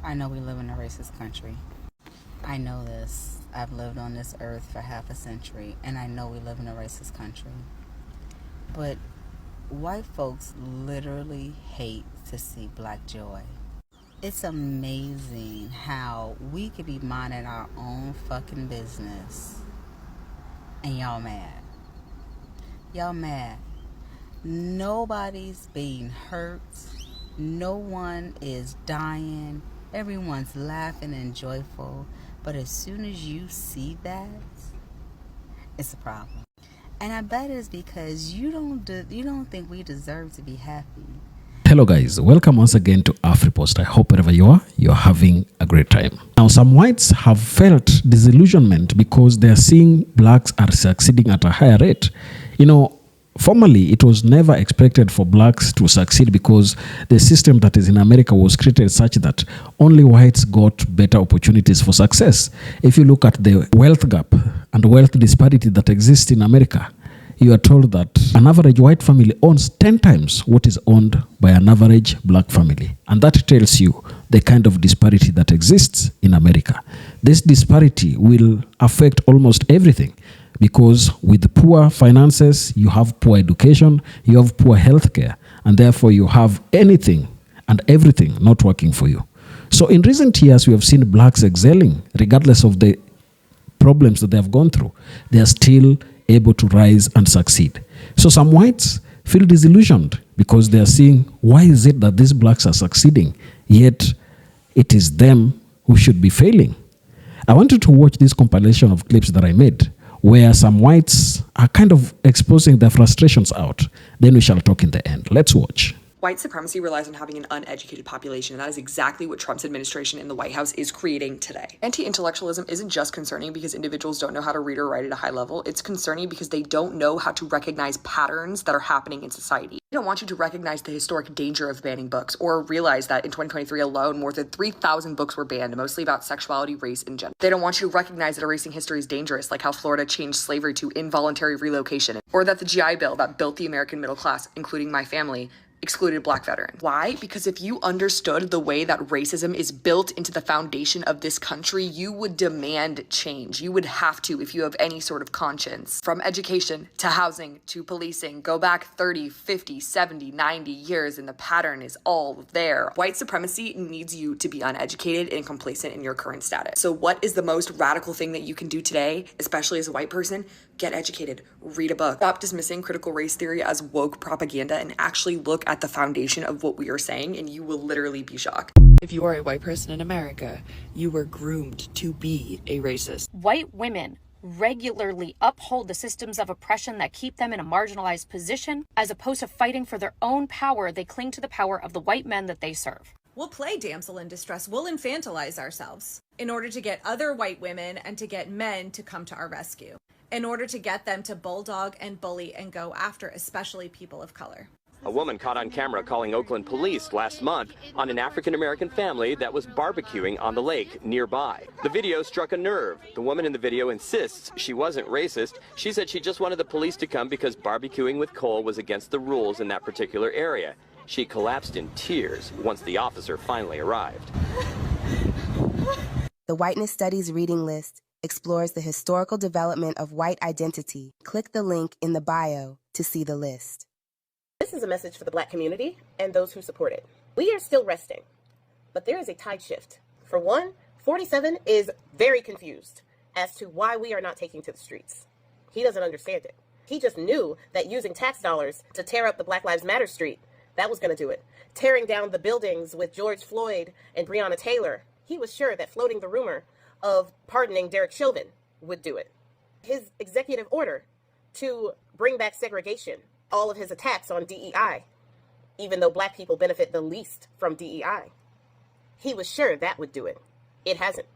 I know we live in a racist country. I know this. I've lived on this earth for half a century, and I know we live in a racist country. But white folks literally hate to see black joy. It's amazing how we could be minding our own fucking business, and y'all mad. Y'all mad. Nobody's being hurt. No one is dying. Everyone's laughing and joyful. But as soon as you see that, it's a problem. And I bet it's because you don't think we deserve to be happy. Hello guys, welcome once again to AfriPost. I hope wherever you are, you're having a great time. Now some whites have felt disillusionment because they're seeing blacks are succeeding at a higher rate. Formerly, it was never expected for blacks to succeed because the system that is in America was created such that only whites got better opportunities for success. If you look at the wealth gap and wealth disparity that exists in America, you are told that an average white family owns 10 times what is owned by an average black family. And that tells you the kind of disparity that exists in America. This disparity will affect almost everything. Because with poor finances, you have poor education, you have poor healthcare, and therefore you have anything and everything not working for you. So in recent years, we have seen blacks excelling, regardless of the problems that they have gone through. They are still able to rise and succeed. So some whites feel disillusioned because they are seeing, why is it that these blacks are succeeding, yet it is them who should be failing? I want you to watch this compilation of clips that I made, where some whites are kind of exposing their frustrations out. Then we shall talk in the end. Let's watch. White supremacy relies on having an uneducated population, and that is exactly what Trump's administration in the White House is creating today. Anti-intellectualism isn't just concerning because individuals don't know how to read or write at a high level. It's concerning because they don't know how to recognize patterns that are happening in society. They don't want you to recognize the historic danger of banning books or realize that in 2023 alone, more than 3,000 books were banned, mostly about sexuality, race, and gender. They don't want you to recognize that erasing history is dangerous, like how Florida changed slavery to involuntary relocation, or that the GI Bill that built the American middle class, including my family, excluded black veterans. Why? Because if you understood the way that racism is built into the foundation of this country, you would demand change. You would have to if you have any sort of conscience. From education to housing to policing, go back 30, 50, 70, 90 years and the pattern is all there. White supremacy needs you to be uneducated and complacent in your current status. So what is the most radical thing that you can do today, especially as a white person? Get educated, read a book, stop dismissing critical race theory as woke propaganda and actually look at the foundation of what we are saying, and you will literally be shocked. If you are a white person in America, you were groomed to be a racist. White women regularly uphold the systems of oppression that keep them in a marginalized position. As opposed to fighting for their own power, they cling to the power of the white men that they serve. We'll play damsel in distress. We'll infantilize ourselves in order to get other white women and to get men to come to our rescue, in order to get them to bulldog and bully and go after especially people of color. A woman caught on camera calling Oakland police last month on an African-American family that was barbecuing on the lake nearby. The video struck a nerve. The woman in the video insists she wasn't racist. She said she just wanted the police to come because barbecuing with coal was against the rules in that particular area. She collapsed in tears once the officer finally arrived. The Whiteness Studies reading list explores the historical development of white identity. Click the link in the bio to see the list. This is a message for the black community and those who support it. We are still resting, but there is a tide shift. For one, 47 is very confused as to why we are not taking to the streets. He doesn't understand it. He just knew that using tax dollars to tear up the Black Lives Matter street, that was going to do it. Tearing down the buildings with George Floyd and Breonna Taylor, he was sure that floating the rumor of pardoning Derek Chauvin would do it. His executive order to bring back segregation, all of his attacks on DEI, even though black people benefit the least from DEI. He was sure that would do it. It hasn't.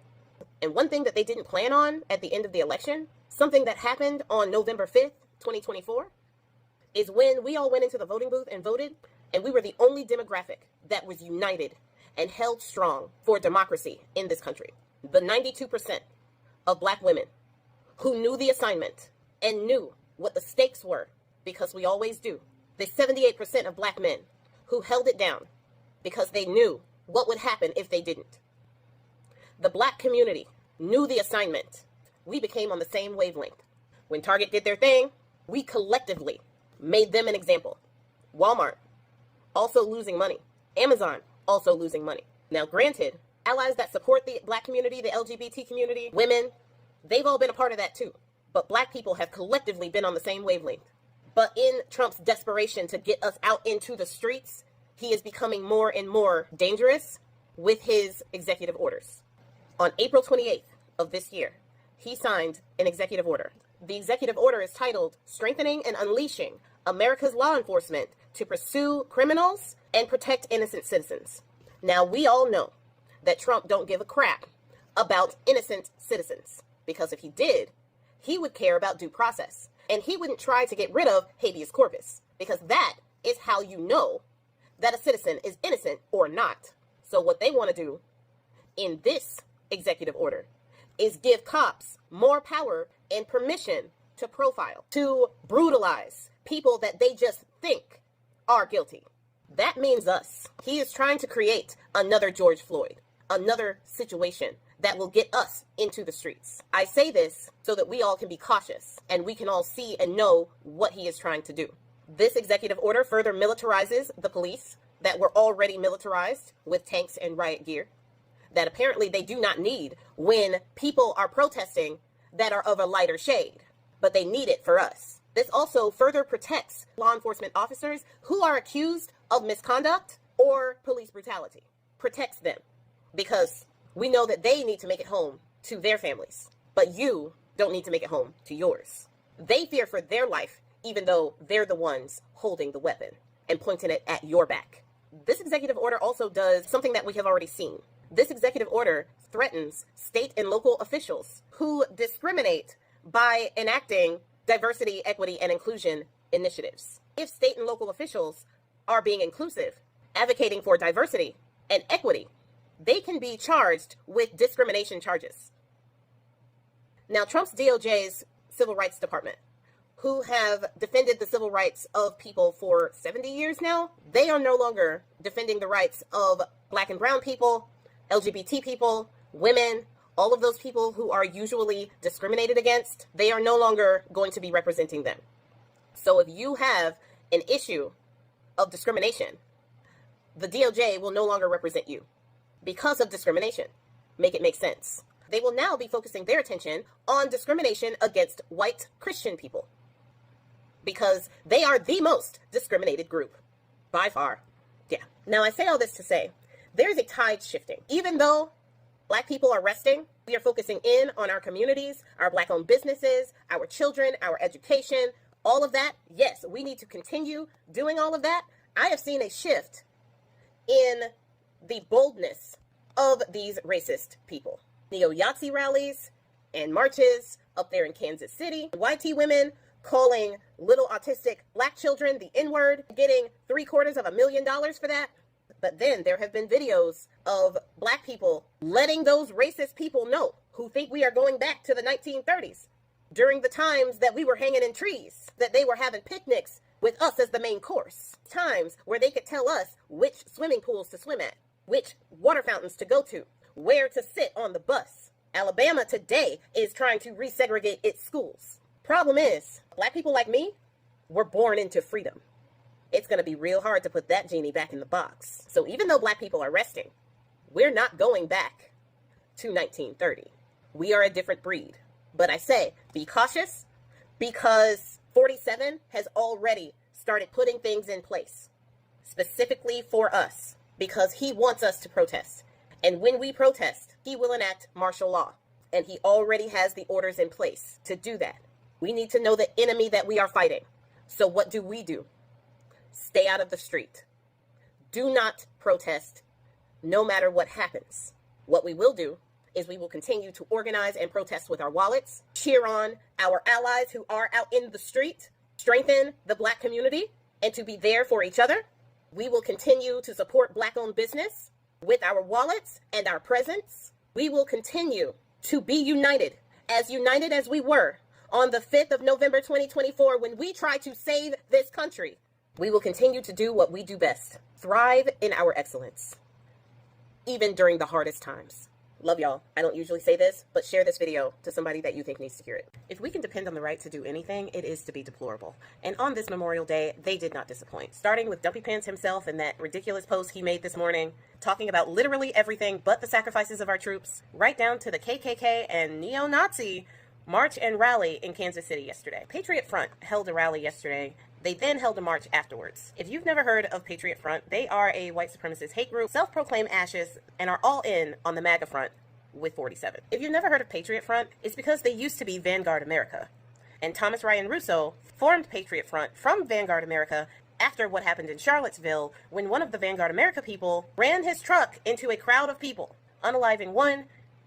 And one thing that they didn't plan on at the end of the election, something that happened on November 5th, 2024, is when we all went into the voting booth and voted, and we were the only demographic that was united and held strong for democracy in this country. The 92% of black women who knew the assignment and knew what the stakes were, because we always do. The 78% of black men who held it down because they knew what would happen if they didn't. the black community knew the assignment, we became on the same wavelength. When Target did their thing, we collectively made them an example. Walmart, also losing money. Amazon, also losing money. Now, granted, allies that support the black community, the LGBT community, women, they've all been a part of that too. But black people have collectively been on the same wavelength. But in Trump's desperation to get us out into the streets, he is becoming more and more dangerous with his executive orders. On April 28th of this year, he signed an executive order. The executive order is titled Strengthening and Unleashing America's Law Enforcement to Pursue Criminals and Protect Innocent Citizens. Now, we all know that Trump don't give a crap about innocent citizens, because if he did, he would care about due process, and he wouldn't try to get rid of habeas corpus, because that is how you know that a citizen is innocent or not. So what they want to do in this executive order is give cops more power and permission to profile, to brutalize people that they just think are guilty. That means us. He is trying to create another George Floyd, another situation that will get us into the streets. I say this so that we all can be cautious and we can all see and know what he is trying to do. This executive order further militarizes the police that were already militarized with tanks and riot gear, that apparently they do not need when people are protesting that are of a lighter shade, but they need it for us. This also further protects law enforcement officers who are accused of misconduct or police brutality. Protects them because we know that they need to make it home to their families, but you don't need to make it home to yours. They fear for their life, even though they're the ones holding the weapon and pointing it at your back. This executive order also does something that we have already seen. This executive order threatens state and local officials who discriminate by enacting diversity, equity, and inclusion initiatives. If state and local officials are being inclusive, advocating for diversity and equity, they can be charged with discrimination charges. Now, Trump's DOJ's Civil Rights Department, who have defended the civil rights of people for 70 years now, they are no longer defending the rights of black and brown people, LGBT people, women, all of those people who are usually discriminated against. They are no longer going to be representing them. So if you have an issue of discrimination, the DOJ will no longer represent you because of discrimination. Make it make sense. They will now be focusing their attention on discrimination against white Christian people, because they are the most discriminated group by far. Yeah. Now, I say all this to say there's a tide shifting. Even though black people are resting, we are focusing in on our communities, our black-owned businesses, our children, our education, all of that. Yes, we need to continue doing all of that. I have seen a shift in the boldness of these racist people. Neo-Yahtzee rallies and marches up there in Kansas City. YT women calling little autistic black children the N-word, getting $750,000 for that. But then there have been videos of black people letting those racist people know, who think we are going back to the 1930s, during the times that we were hanging in trees, that they were having picnics with us as the main course. Times where they could tell us which swimming pools to swim at, which water fountains to go to, where to sit on the bus. Alabama today is trying to resegregate its schools. Problem is, black people like me were born into freedom. It's going to be real hard to put that genie back in the box. So even though black people are resting, we're not going back to 1930. We are a different breed. But I say, be cautious, because 47 has already started putting things in place, specifically for us, because he wants us to protest. And when we protest, he will enact martial law. And he already has the orders in place to do that. We need to know the enemy that we are fighting. So what do? Stay out of the street. Do not protest, no matter what happens. What we will do is we will continue to organize and protest with our wallets, cheer on our allies who are out in the street, strengthen the black community, and to be there for each other. We will continue to support black-owned business with our wallets and our presence. We will continue to be united as we were on the 5th of November 2024 when we tried to save this country. We will continue to do what we do best, thrive in our excellence, even during the hardest times. Love y'all. I don't usually say this, but share this video to somebody that you think needs to hear it. If we can depend on the right to do anything, it is to be deplorable. And on this Memorial Day, they did not disappoint. Starting with Dumpy Pants himself and that ridiculous post he made this morning, talking about literally everything but the sacrifices of our troops, right down to the KKK and neo-Nazi march and rally in Kansas City yesterday. Patriot Front held a rally yesterday. They then held a march afterwards. If you've never heard of Patriot Front, they are a white supremacist hate group, self-proclaimed ashes, and are all in on the MAGA front with 47. If you've never heard of Patriot Front, it's because they used to be Vanguard America. And Thomas Ryan Russo formed Patriot Front from Vanguard America after what happened in Charlottesville when one of the Vanguard America people ran his truck into a crowd of people, unaliving one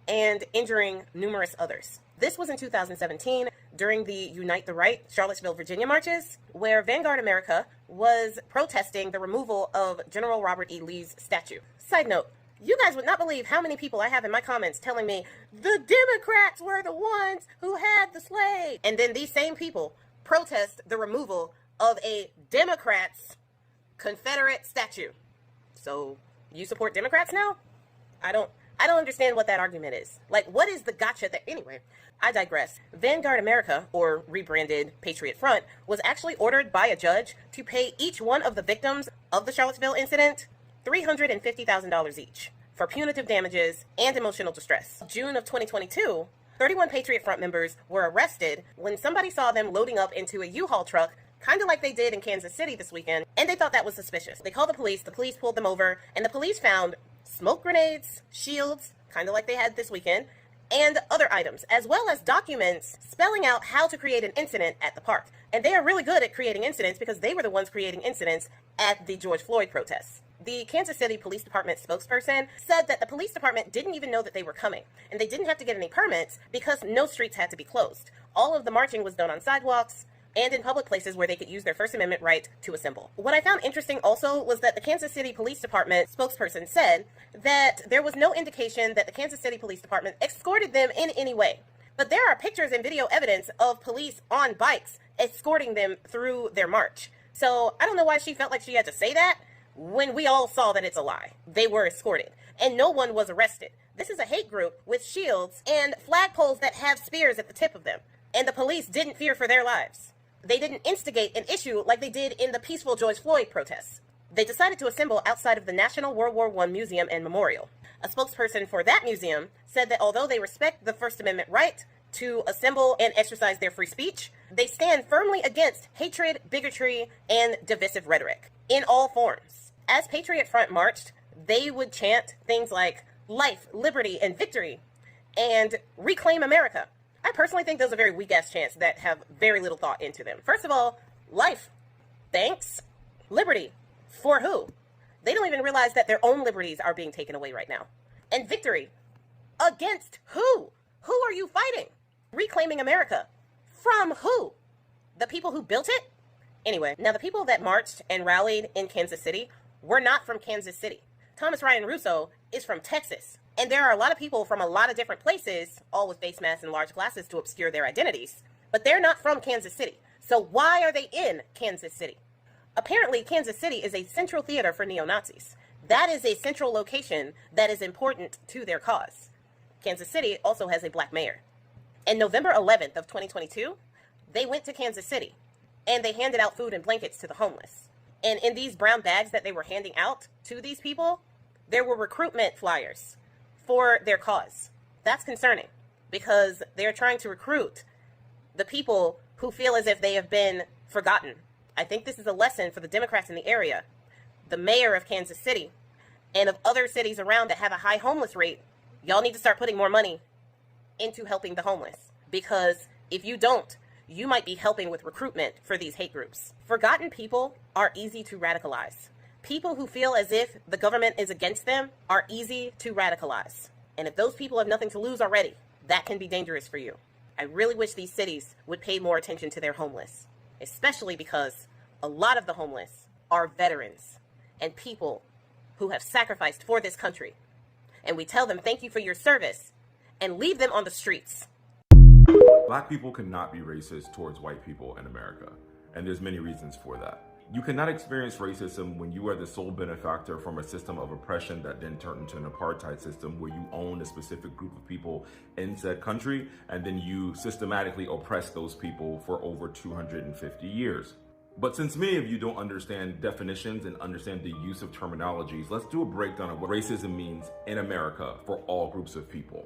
and injuring numerous others. This was in 2017 during the Unite the Right Charlottesville, Virginia marches, where Vanguard America was protesting the removal of General Robert E. Lee's statue. Side note, you guys would not believe how many people I have in my comments telling me the Democrats were the ones who had the slave. And then these same people protest the removal of a Democrats' Confederate statue. So you support Democrats now? I don't understand what that argument is. Like, what is the gotcha that, anyway, I digress. Vanguard America, or rebranded Patriot Front, was actually ordered by a judge to pay each one of the victims of the Charlottesville incident $350,000 each for punitive damages and emotional distress. June of 2022, 31 Patriot Front members were arrested when somebody saw them loading up into a U-Haul truck, kind of like they did in Kansas City this weekend, and they thought that was suspicious. They called the police pulled them over, and the police found smoke grenades, shields, kind of like they had this weekend, and other items, as well as documents spelling out how to create an incident at the park. And they are really good at creating incidents because they were the ones creating incidents at the George Floyd protests. The Kansas City Police Department spokesperson said that the police department didn't even know that they were coming, and they didn't have to get any permits because no streets had to be closed. All of the marching was done on sidewalks and in public places where they could use their First Amendment right to assemble. What I found interesting also was that the Kansas City Police Department spokesperson said that there was no indication that the Kansas City Police Department escorted them in any way. But there are pictures and video evidence of police on bikes escorting them through their march. So I don't know why she felt like she had to say that when we all saw that it's a lie. They were escorted and no one was arrested. This is a hate group with shields and flagpoles that have spears at the tip of them. And the police didn't fear for their lives. They didn't instigate an issue like they did in the peaceful George Floyd protests. They decided to assemble outside of the National World War I Museum and Memorial. A spokesperson for that museum said that although they respect the First Amendment right to assemble and exercise their free speech, they stand firmly against hatred, bigotry, and divisive rhetoric in all forms. As Patriot Front marched, they would chant things like life, liberty, and victory, and reclaim America. I personally think those are very weak-ass chants that have very little thought into them. First of all, life, thanks. Liberty, for who? They don't even realize that their own liberties are being taken away right now. And victory, against who? Who are you fighting? Reclaiming America, from who? The people who built it? Anyway, now the people that marched and rallied in Kansas City were not from Kansas City. Thomas Ryan Russo is from Texas. And there are a lot of people from a lot of different places, all with face masks and large glasses to obscure their identities. But they're not from Kansas City. So why are they in Kansas City? Apparently, Kansas City is a central theater for neo-Nazis. That is a central location that is important to their cause. Kansas City also has a black mayor. And November 11th of 2022, they went to Kansas City and they handed out food and blankets to the homeless. And in these brown bags that they were handing out to these people, there were recruitment flyers for their cause. That's concerning because they're trying to recruit the people who feel as if they have been forgotten. I think this is a lesson for the Democrats in the area, the mayor of Kansas City, and of other cities around that have a high homeless rate. Y'all need to start putting more money into helping the homeless, because if you don't, you might be helping with recruitment for these hate groups. Forgotten people are easy to radicalize. People who feel as if the government is against them are easy to radicalize. And if those people have nothing to lose already, that can be dangerous for you. I really wish these cities would pay more attention to their homeless, especially because a lot of the homeless are veterans and people who have sacrificed for this country. And we tell them thank you for your service and leave them on the streets. Black people cannot be racist towards white people in America, and there's many reasons for that. You cannot experience racism when you are the sole benefactor from a system of oppression that then turned into an apartheid system where you own a specific group of people in said country and then you systematically oppress those people for over 250 years. But since many of you don't understand definitions and understand the use of terminologies, let's do a breakdown of what racism means in America for all groups of people.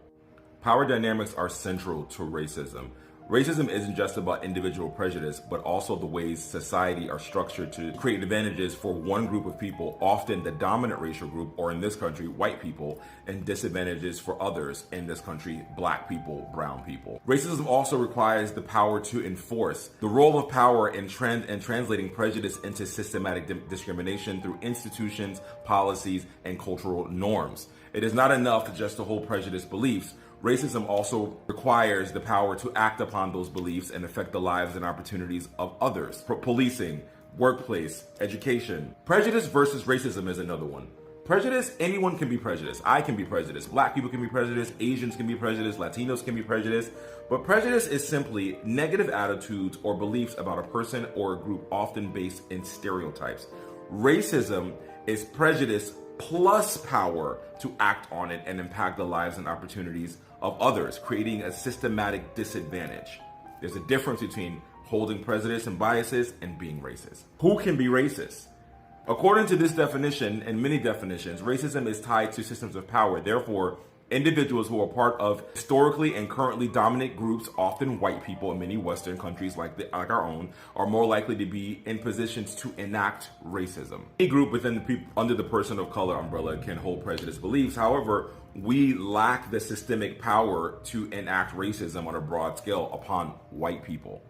Power dynamics are central to racism. Racism isn't just about individual prejudice, but also the ways society are structured to create advantages for one group of people, often the dominant racial group, or in this country, white people, and disadvantages for others, in this country, black people, brown people. Racism also requires the power to enforce. The role of power in translating prejudice into systematic discrimination through institutions, policies, and cultural norms. It is not enough just to hold prejudiced beliefs. Racism also requires the power to act upon those beliefs and affect the lives and opportunities of others. Policing, workplace, education. Prejudice versus racism is another one. Prejudice, anyone can be prejudiced. I can be prejudiced. Black people can be prejudiced. Asians can be prejudiced. Latinos can be prejudiced. But prejudice is simply negative attitudes or beliefs about a person or a group, often based in stereotypes. Racism is prejudice plus power to act on it and impact the lives and opportunities of others, creating a systematic disadvantage. There's a difference between holding prejudice and biases and being racist. Who can be racist? According to this definition and many definitions, racism is tied to systems of power. Therefore, individuals who are part of historically and currently dominant groups, often white people in many Western countries like our own, are more likely to be in positions to enact racism. Any group under the person of color umbrella can hold prejudiced beliefs. However, we lack the systemic power to enact racism on a broad scale upon white people.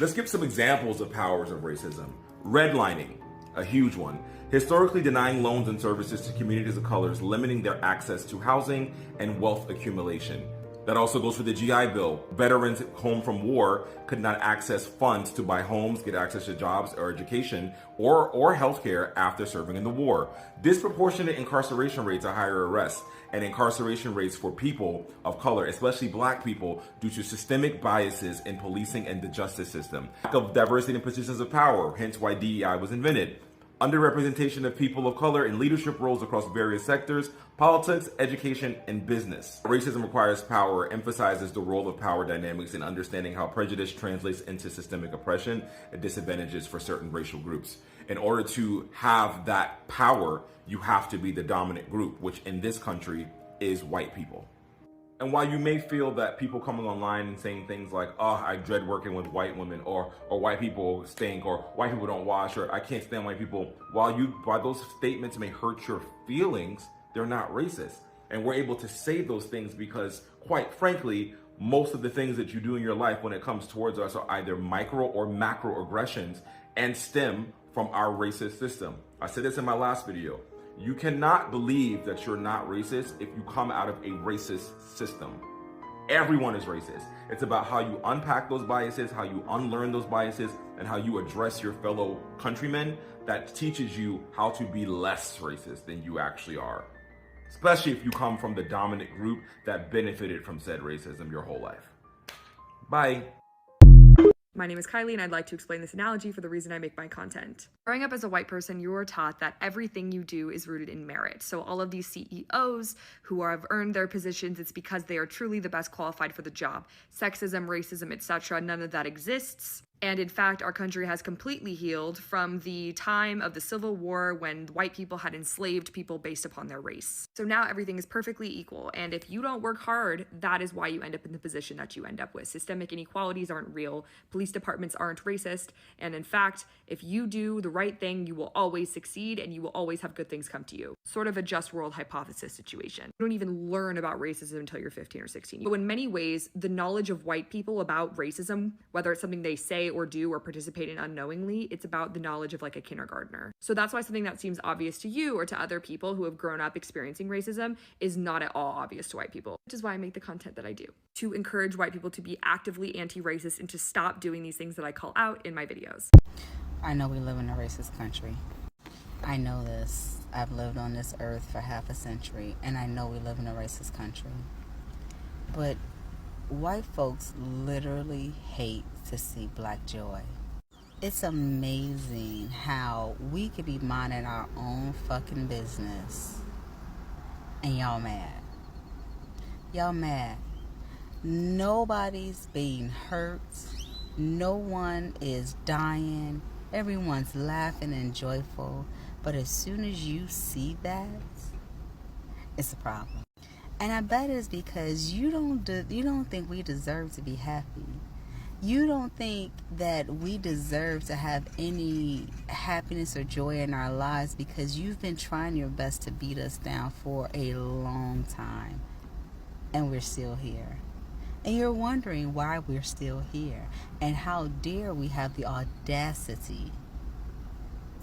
Let's give some examples of powers of racism. Redlining, a huge one. Historically denying loans and services to communities of colors, limiting their access to housing and wealth accumulation. That also goes for the GI Bill. Veterans home from war could not access funds to buy homes, get access to jobs or education, or healthcare after serving in the war. Disproportionate incarceration rates are higher arrests and incarceration rates for people of color, especially black people, due to systemic biases in policing and the justice system. Lack of diversity in positions of power, hence why DEI was invented. Underrepresentation of people of color in leadership roles across various sectors, politics, education, and business. Racism requires power, emphasizes the role of power dynamics in understanding how prejudice translates into systemic oppression and disadvantages for certain racial groups. In order to have that power, you have to be the dominant group, which in this country is white people. And while you may feel that people coming online and saying things like, oh, I dread working with white women, or white people stink, or white people don't wash, or I can't stand white people, while those statements may hurt your feelings, they're not racist. And we're able to say those things because, quite frankly, most of the things that you do in your life when it comes towards us are either micro or macro aggressions and stem from our racist system. I said this in my last video. You cannot believe that you're not racist if you come out of a racist system. Everyone is racist. It's about how you unpack those biases, how you unlearn those biases, and how you address your fellow countrymen that teaches you how to be less racist than you actually are. Especially if you come from the dominant group that benefited from said racism your whole life. Bye. My name is Kylie, and I'd like to explain this analogy for the reason I make my content. Growing up as a white person, you are taught that everything you do is rooted in merit. So all of these CEOs who have earned their positions, it's because they are truly the best qualified for the job. Sexism, racism, etc., none of that exists. And in fact, our country has completely healed from the time of the Civil War when white people had enslaved people based upon their race. So now everything is perfectly equal. And if you don't work hard, that is why you end up in the position that you end up with. Systemic inequalities aren't real. Police departments aren't racist. And in fact, if you do the right thing, you will always succeed and you will always have good things come to you. Sort of a just world hypothesis situation. You don't even learn about racism until you're 15 or 16. So in many ways, the knowledge of white people about racism, whether it's something they say or do or participate in unknowingly, it's about the knowledge of like a kindergartner. So that's why something that seems obvious to you or to other people who have grown up experiencing racism is not at all obvious to white people, which is why I make the content that I do, to encourage white people to be actively anti-racist and to stop doing these things that I call out in my videos. I know we live in a racist country. I know this. I've lived on this earth for half a century, and I know we live in a racist country. But white folks literally hate to see black joy. It's amazing how we could be minding our own fucking business and y'all mad. Y'all mad. Nobody's being hurt. No one is dying. Everyone's laughing and joyful. But as soon as you see that, it's a problem. And I bet it's because you don't think we deserve to be happy. You don't think that we deserve to have any happiness or joy in our lives because you've been trying your best to beat us down for a long time. And we're still here. And you're wondering why we're still here. And how dare we have the audacity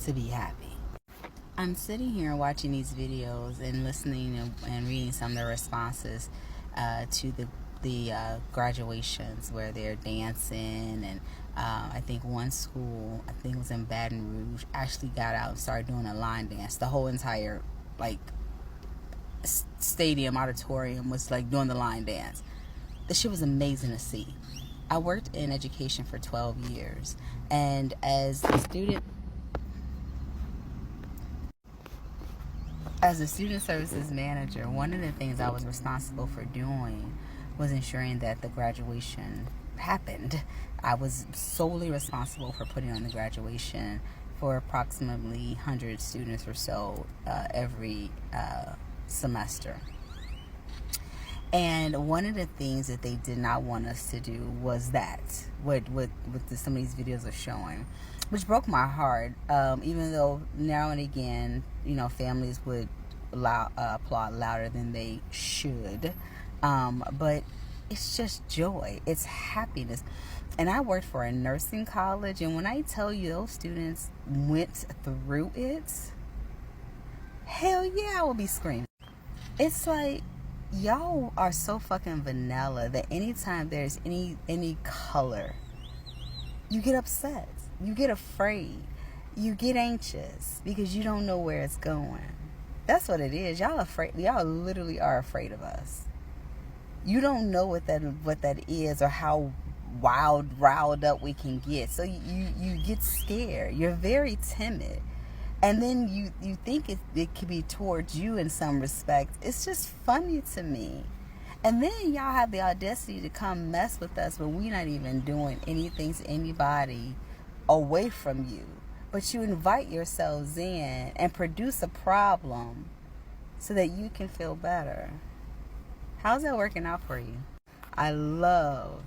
to be happy. I'm sitting here watching these videos and listening and reading some of the responses to the graduations where they're dancing, and I think one school, I think it was in Baton Rouge, actually got out and started doing a line dance. The whole entire stadium, auditorium was doing the line dance. The shit was amazing to see. I worked in education for 12 years, and as a student services manager, one of the things I was responsible for doing was ensuring that the graduation happened. I was solely responsible for putting on the graduation for approximately 100 students or so every semester. And one of the things that they did not want us to do was that, what some of these videos are showing, which broke my heart, even though now and again, families would applaud louder than they should. But it's just joy. It's happiness. And I worked for a nursing college, and when I tell you those students went through it, hell yeah, I would be screaming. It's like, y'all are so fucking vanilla that anytime there's any color, you get upset, you get afraid, you get anxious because you don't know where it's going. That's what it is. Y'all literally are afraid of us. You don't know what that is or how riled up we can get. So you get scared. You're very timid. And then you think it could be towards you in some respect. It's just funny to me. And then y'all have the audacity to come mess with us when we're not even doing anything to anybody away from you. But you invite yourselves in and produce a problem so that you can feel better. How's that working out for you? I love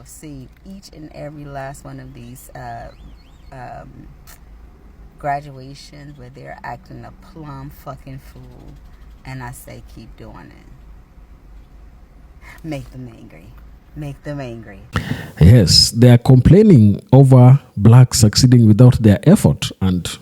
seeing each and every last one of these graduations where they're acting a plumb fucking fool, and I say keep doing it. Make them angry. Yes, they are complaining over blacks succeeding without their effort, and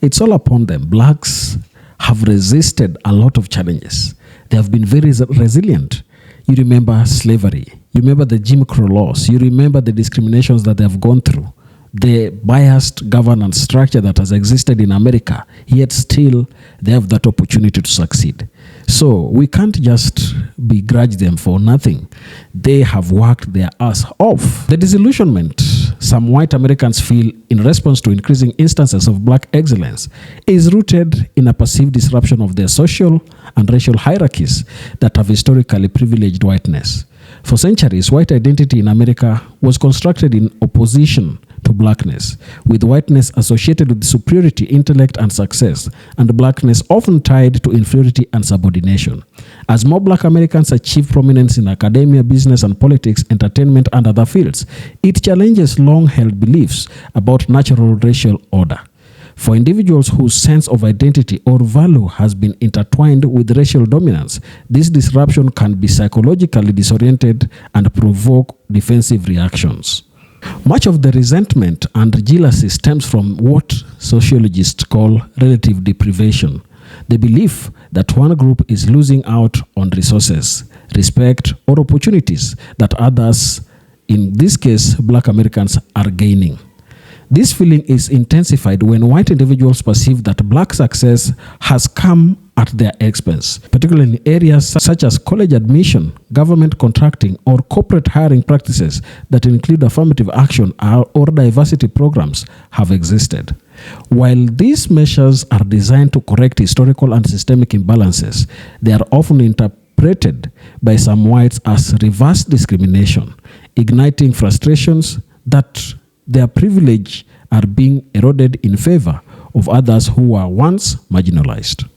it's all upon them. Blacks have resisted a lot of challenges. They have been very resilient. You remember slavery. You remember the Jim Crow laws. You remember the discriminations that they have gone through. The biased governance structure that has existed in America, yet still they have that opportunity to succeed. So we can't just begrudge them for nothing. They have worked their ass off. The disillusionment some white Americans feel in response to increasing instances of black excellence is rooted in a perceived disruption of their social and racial hierarchies that have historically privileged whiteness. For centuries, white identity in America was constructed in opposition to blackness, with whiteness associated with superiority, intellect, and success, and blackness often tied to inferiority and subordination. As more black Americans achieve prominence in academia, business, and politics, entertainment, and other fields, it challenges long-held beliefs about natural racial order. For individuals whose sense of identity or value has been intertwined with racial dominance, this disruption can be psychologically disoriented and provoke defensive reactions. Much of the resentment and jealousy stems from what sociologists call relative deprivation, the belief that one group is losing out on resources, respect, or opportunities that others, in this case black Americans, are gaining. This feeling is intensified when white individuals perceive that black success has come at their expense, particularly in areas such as college admission, government contracting, or corporate hiring practices that include affirmative action or diversity programs have existed. While these measures are designed to correct historical and systemic imbalances, they are often interpreted by some whites as reverse discrimination, igniting frustrations that their privilege are being eroded in favor of others who were once marginalized.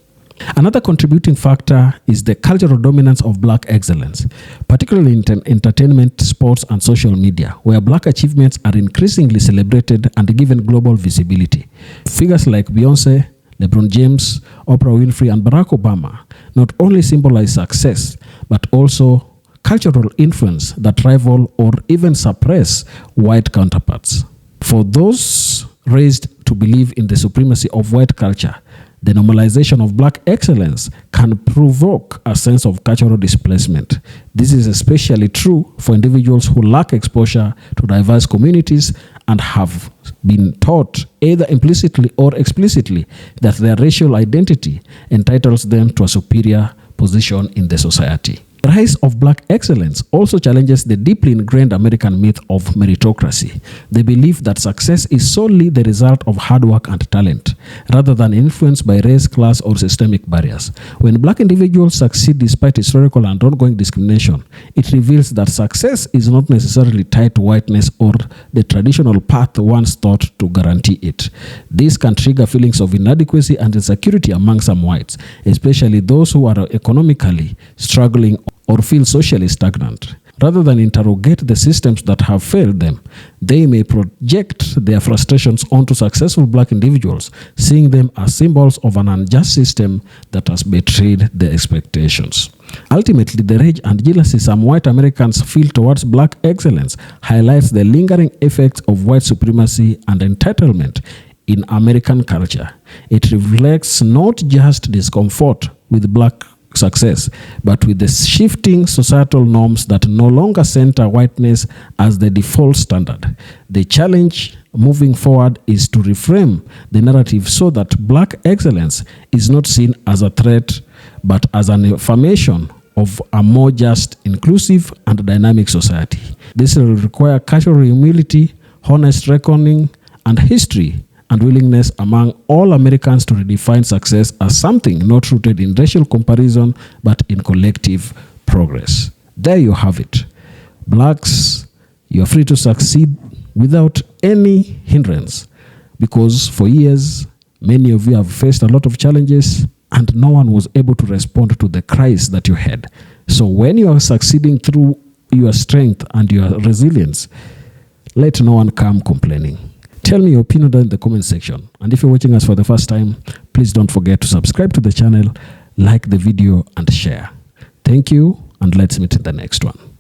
Another contributing factor is the cultural dominance of Black excellence, particularly in entertainment, sports, and social media, where Black achievements are increasingly celebrated and given global visibility. Figures like Beyonce, LeBron James, Oprah Winfrey, and Barack Obama not only symbolize success, but also cultural influence that rival or even suppress white counterparts. For those raised to believe in the supremacy of white culture, the normalization of Black excellence can provoke a sense of cultural displacement. This is especially true for individuals who lack exposure to diverse communities and have been taught, either implicitly or explicitly, that their racial identity entitles them to a superior position in the society. The rise of Black excellence also challenges the deeply ingrained American myth of meritocracy, the belief that success is solely the result of hard work and talent, rather than influenced by race, class, or systemic barriers. When Black individuals succeed despite historical and ongoing discrimination, it reveals that success is not necessarily tied to whiteness or the traditional path once thought to guarantee it. This can trigger feelings of inadequacy and insecurity among some whites, especially those who are economically struggling or feel socially stagnant. Rather than interrogate the systems that have failed them, they may project their frustrations onto successful Black individuals, seeing them as symbols of an unjust system that has betrayed their expectations. Ultimately, the rage and jealousy some white Americans feel towards Black excellence highlights the lingering effects of white supremacy and entitlement in American culture. It reflects not just discomfort with Black success, but with the shifting societal norms that no longer center whiteness as the default standard. The challenge moving forward is to reframe the narrative so that Black excellence is not seen as a threat, but as an affirmation of a more just, inclusive, and dynamic society. This will require cultural humility, honest reckoning, and history and willingness among all Americans to redefine success as something not rooted in racial comparison, but in collective progress. There you have it. Blacks, you are free to succeed without any hindrance, because for years, many of you have faced a lot of challenges and no one was able to respond to the cries that you had. So when you are succeeding through your strength and your resilience, let no one come complaining. Tell me your opinion down in the comment section. And if you're watching us for the first time, please don't forget to subscribe to the channel, like the video, and share. Thank you, and let's meet in the next one.